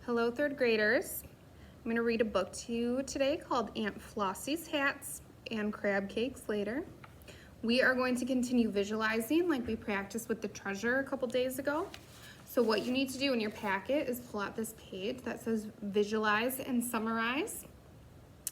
Hello, third graders. I'm going to read a book to you today called Aunt Flossie's Hats and Crab Cakes Later. We are going to continue visualizing like we practiced with the treasure a couple days ago. So what you need to do in your packet is pull out this page that says visualize and summarize.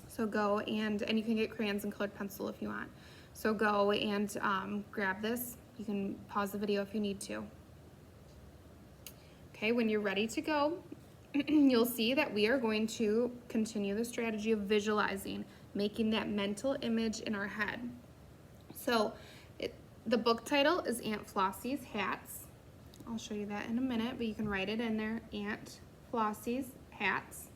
So go and you can get crayons and colored pencil if you want. So go and grab this. You can pause the video if you need to. Okay, when you're ready to go, you'll see that we are going to continue the strategy of visualizing, making that mental image in our head. So the book title is Aunt Flossie's Hats. I'll show you that in a minute, but you can write it in there, Aunt Flossie's Hats.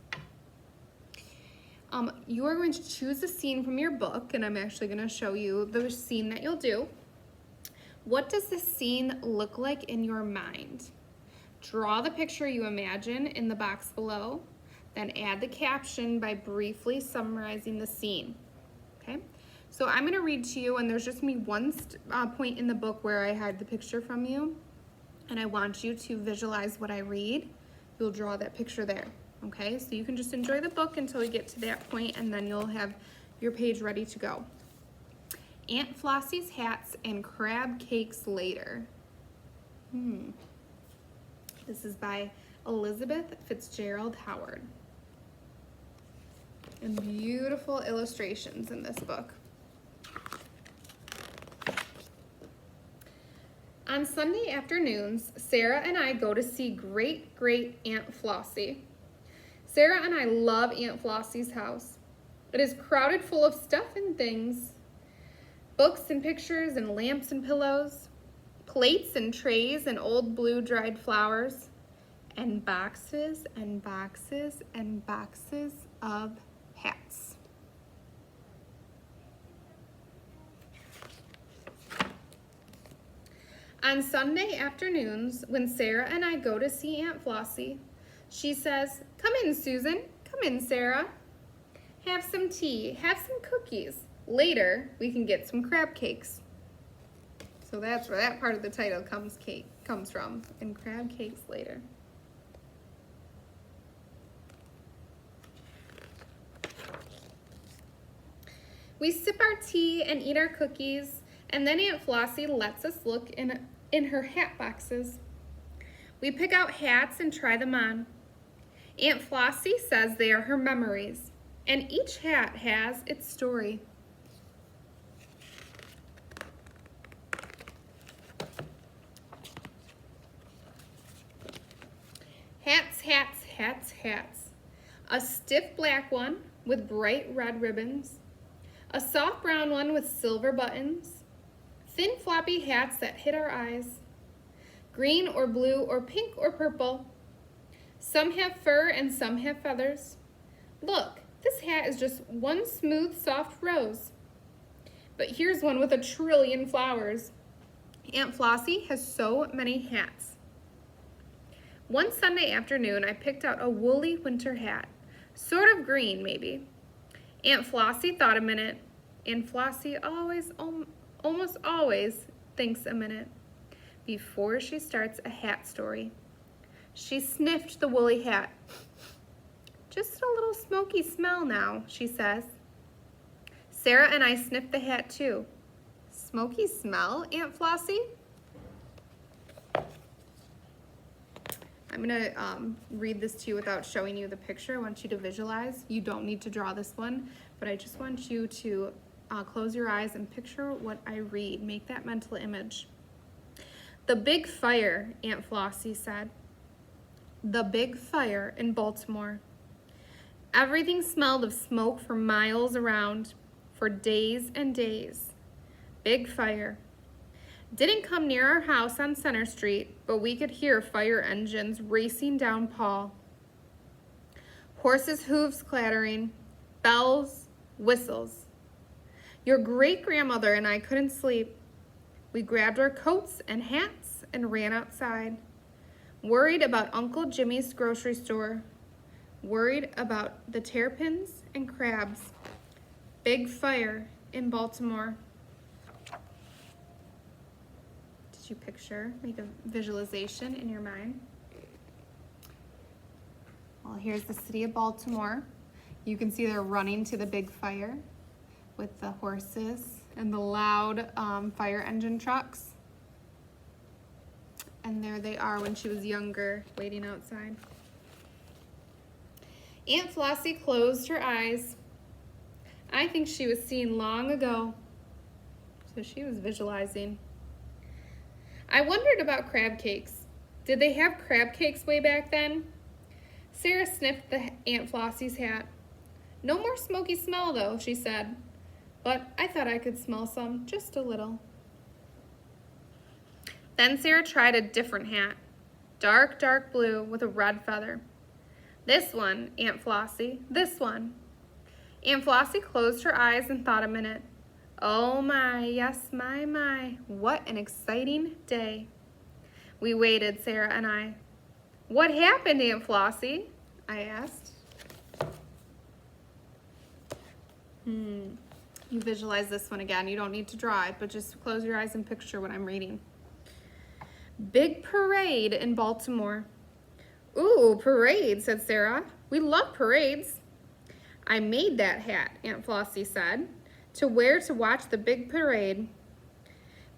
You are going to choose a scene from your book, and I'm actually going to show you the scene that you'll do. What does the scene look like in your mind? Draw the picture you imagine in the box below, then add the caption by briefly summarizing the scene. Okay, so I'm going to read to you, and there's just me one point in the book where I had the picture from you, and I want you to visualize what I read. You'll draw that picture there. Okay, so you can just enjoy the book until we get to that point, and then you'll have your page ready to go. Aunt Flossie's Hats and Crab Cakes Later. This is by Elizabeth Fitzgerald Howard. And beautiful illustrations in this book. On Sunday afternoons, Sarah and I go to see great Aunt Flossie. Sarah and I love Aunt Flossie's house. It is crowded full of stuff and things. Books and pictures and lamps and pillows. Plates and trays and old blue dried flowers. And boxes and boxes and boxes of hats. On Sunday afternoons, when Sarah and I go to see Aunt Flossie, she says, "Come in, Susan. Come in, Sarah. Have some tea. Have some cookies. Later, we can get some crab cakes." So that's where that part of the title comes from, and crab cakes later. We sip our tea and eat our cookies, and then Aunt Flossie lets us look in her hat boxes. We pick out hats and try them on. Aunt Flossie says they are her memories, and each hat has its story. Hats, hats, hats, hats. A stiff black one with bright red ribbons. A soft brown one with silver buttons. Thin floppy hats that hit our eyes. Green or blue or pink or purple. Some have fur and some have feathers. Look, this hat is just one smooth, soft rose. But here's one with a trillion flowers. Aunt Flossie has so many hats. One Sunday afternoon, I picked out a woolly winter hat, sort of green maybe. Aunt Flossie thought a minute. Aunt Flossie almost always thinks a minute before she starts a hat story. She sniffed the woolly hat. "Just a little smoky smell now," she says. Sarah and I sniffed the hat too. "Smoky smell, Aunt Flossie?" I'm gonna read this to you without showing you the picture. I want you to visualize. You don't need to draw this one, but I just want you to close your eyes and picture what I read. Make that mental image. "The big fire," Aunt Flossie said. "The big fire in Baltimore. Everything smelled of smoke for miles around, for days and days. Big fire. Didn't come near our house on Center Street, but we could hear fire engines racing down Paul. Horses' hooves clattering, bells, whistles. Your great-grandmother and I couldn't sleep. We grabbed our coats and hats and ran outside, worried about Uncle Jimmy's grocery store, worried about the terrapins and crabs. Big fire in Baltimore." Did you picture, make a visualization in your mind? Well, here's the city of Baltimore. You can see they're running to the big fire with the horses and the loud fire engine trucks. And there they are when she was younger, waiting outside. Aunt Flossie closed her eyes. I think she was seen long ago. So she was visualizing. I wondered about crab cakes. Did they have crab cakes way back then? Sarah sniffed the Aunt Flossie's hat. No more smoky smell though, she said. But I thought I could smell some, just a little. Then Sarah tried a different hat. Dark, dark blue with a red feather. This one, Aunt Flossie, this one. Aunt Flossie closed her eyes and thought a minute. Oh my, yes, my, what an exciting day. We waited, Sarah and I. What happened, Aunt Flossie? I asked. You visualize this one again. You don't need to draw it, but just close your eyes and picture what I'm reading. Big parade in Baltimore. Ooh, parade, said Sarah. We love parades. I made that hat, Aunt Flossie said, to wear to watch the big parade.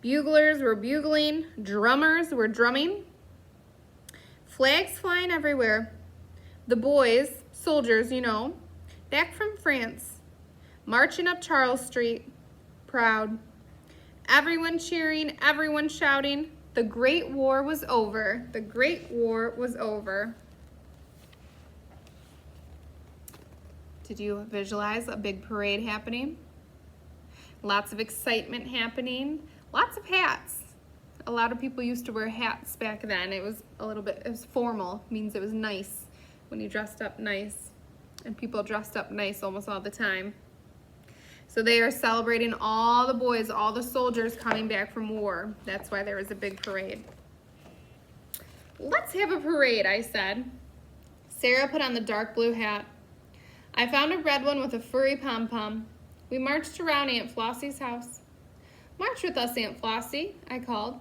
Buglers were bugling, drummers were drumming, flags flying everywhere. The boys, soldiers, you know, back from France, marching up Charles Street, proud. Everyone cheering, everyone shouting. The Great War was over. The Great War was over. Did you visualize a big parade happening? Lots of excitement happening. Lots of hats. A lot of people used to wear hats back then. It was formal. Means it was nice when you dressed up nice. And people dressed up nice almost all the time. So they are celebrating all the boys, all the soldiers coming back from war. That's why there was a big parade. Let's have a parade, I said. Sarah put on the dark blue hat. I found a red one with a furry pom-pom. We marched around Aunt Flossie's house. March with us, Aunt Flossie, I called.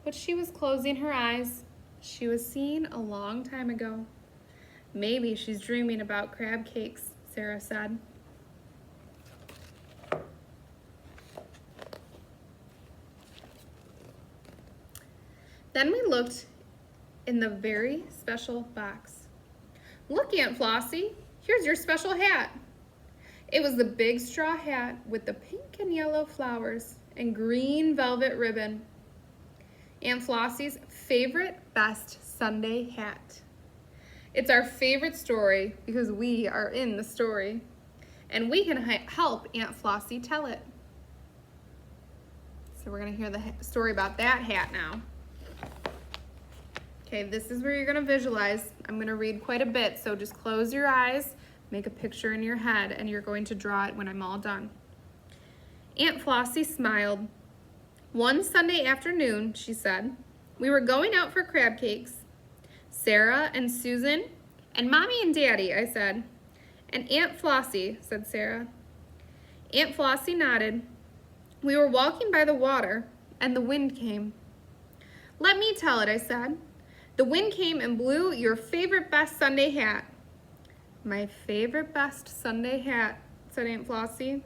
But she was closing her eyes. She was seen a long time ago. Maybe she's dreaming about crab cakes, Sarah said. Then we looked in the very special box. Look, Aunt Flossie, here's your special hat. It was the big straw hat with the pink and yellow flowers and green velvet ribbon. Aunt Flossie's favorite best Sunday hat. It's our favorite story because we are in the story and we can help Aunt Flossie tell it. So we're gonna hear the story about that hat now. Okay, this is where you're gonna visualize. I'm gonna read quite a bit, so just close your eyes, make a picture in your head, and you're going to draw it when I'm all done. Aunt Flossie smiled. One Sunday afternoon, she said, we were going out for crab cakes. Sarah and Susan and Mommy and Daddy, I said. And Aunt Flossie, said Sarah. Aunt Flossie nodded. We were walking by the water, and the wind came. Let me tell it, I said. The wind came and blew your favorite best Sunday hat. My favorite best Sunday hat, said Aunt Flossie.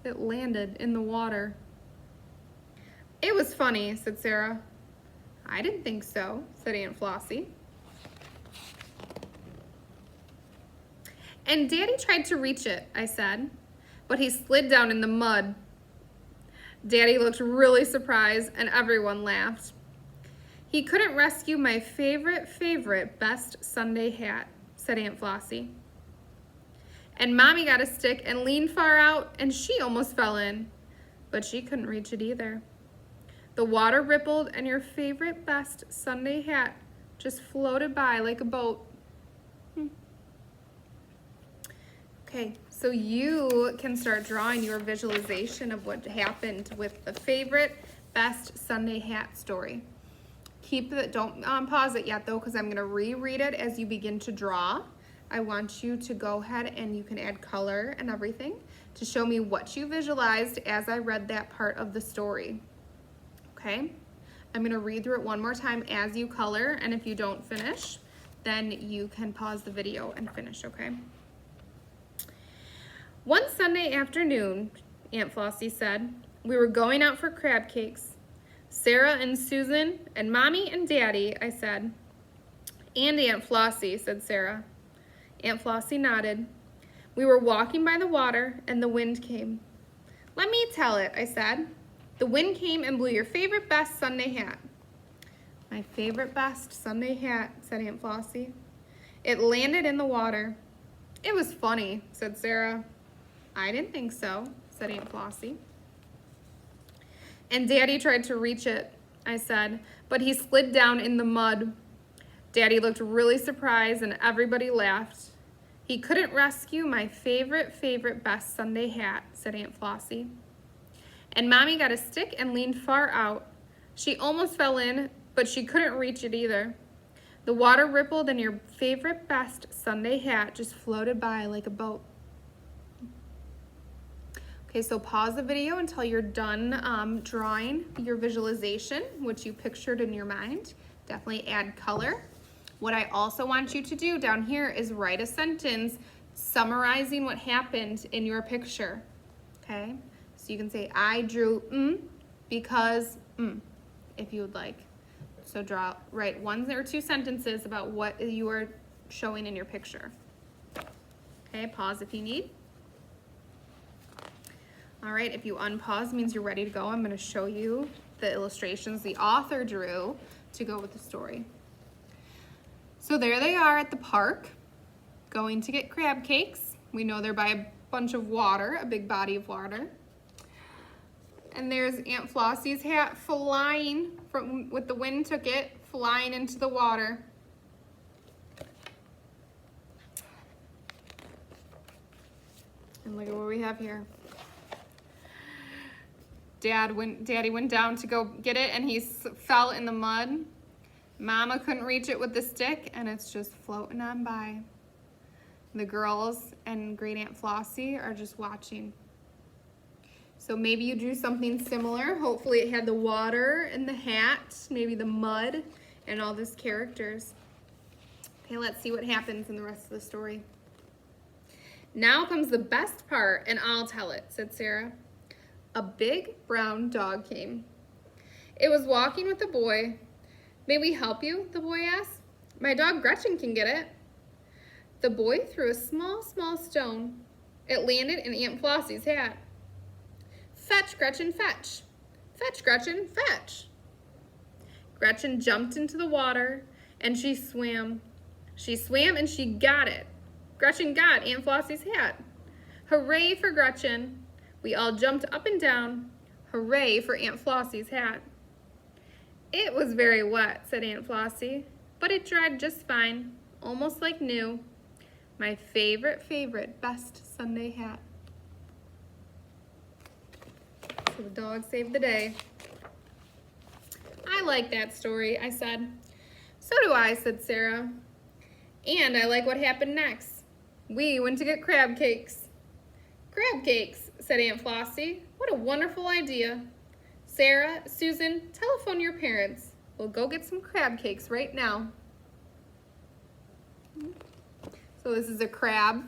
It landed in the water. It was funny, said Sarah. I didn't think so, said Aunt Flossie. And Daddy tried to reach it, I said, but he slid down in the mud. Daddy looked really surprised and everyone laughed. He couldn't rescue my favorite best Sunday hat, said Aunt Flossie. And Mommy got a stick and leaned far out and she almost fell in, but she couldn't reach it either. The water rippled and your favorite best Sunday hat just floated by like a boat. Okay, so you can start drawing your visualization of what happened with the favorite best Sunday hat story. Don't pause it yet though, because I'm gonna reread it as you begin to draw. I want you to go ahead and you can add color and everything to show me what you visualized as I read that part of the story. Okay, I'm gonna read through it one more time as you color, and if you don't finish, then you can pause the video and finish, okay? One Sunday afternoon, Aunt Flossie said, we were going out for crab cakes. Sarah and Susan and Mommy and Daddy, I said. And Aunt Flossie, said Sarah. Aunt Flossie nodded. We were walking by the water and the wind came. Let me tell it, I said. The wind came and blew your favorite best Sunday hat. My favorite best Sunday hat, said Aunt Flossie. It landed in the water. It was funny, said Sarah. I didn't think so, said Aunt Flossie. And Daddy tried to reach it, I said, but he slid down in the mud. Daddy looked really surprised and everybody laughed. He couldn't rescue my favorite best Sunday hat, said Aunt Flossie. And Mommy got a stick and leaned far out. She almost fell in, but she couldn't reach it either. The water rippled and your favorite best Sunday hat just floated by like a boat. Okay, so pause the video until you're done drawing your visualization, which you pictured in your mind. Definitely add color. What I also want you to do down here is write a sentence summarizing what happened in your picture, okay? So you can say, I drew because if you would like. So write 1 or 2 sentences about what you are showing in your picture. Okay, pause if you need. All right, if you unpause, means you're ready to go. I'm gonna show you the illustrations the author drew to go with the story. So there they are at the park, going to get crab cakes. We know they're by a bunch of water, a big body of water. And there's Aunt Flossie's hat flying with the wind took it, flying into the water. And look at what we have here. Daddy went down to go get it and he fell in the mud. Mama couldn't reach it with the stick and it's just floating on by. The girls and Great Aunt Flossie are just watching. So maybe you drew something similar. Hopefully it had the water and the hat, maybe the mud and all these characters. Okay, let's see what happens in the rest of the story. Now comes the best part and I'll tell it, said Sarah. A big brown dog came. It was walking with the boy. May we help you? The boy asked. My dog Gretchen can get it. The boy threw a small stone. It landed in Aunt Flossie's hat. Fetch, Gretchen, fetch. Fetch, Gretchen, fetch. Gretchen jumped into the water and she swam. She swam and she got it. Gretchen got Aunt Flossie's hat. Hooray for Gretchen. We all jumped up and down. Hooray for Aunt Flossie's hat. It was very wet, said Aunt Flossie, but it dried just fine, almost like new. My favorite best Sunday hat. So the dog saved the day. I like that story, I said. So do I, said Sarah. And I like what happened next. We went to get crab cakes. Crab cakes, said Aunt Flossie. What a wonderful idea. Sarah, Susan, telephone your parents. We'll go get some crab cakes right now. So this is a crab.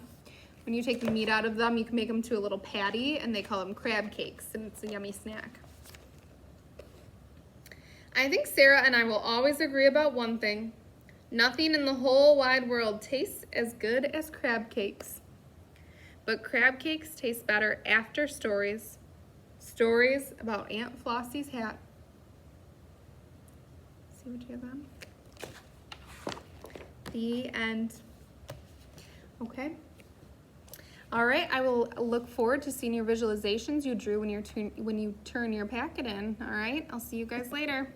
When you take the meat out of them, you can make them to a little patty, and they call them crab cakes, and it's a yummy snack. I think Sarah and I will always agree about one thing. Nothing in the whole wide world tastes as good as crab cakes. But crab cakes taste better after stories. Stories about Aunt Flossie's hat. See what you have on? The end. Okay. All right, I will look forward to seeing your visualizations you drew when you turn your packet in. All right, I'll see you guys later.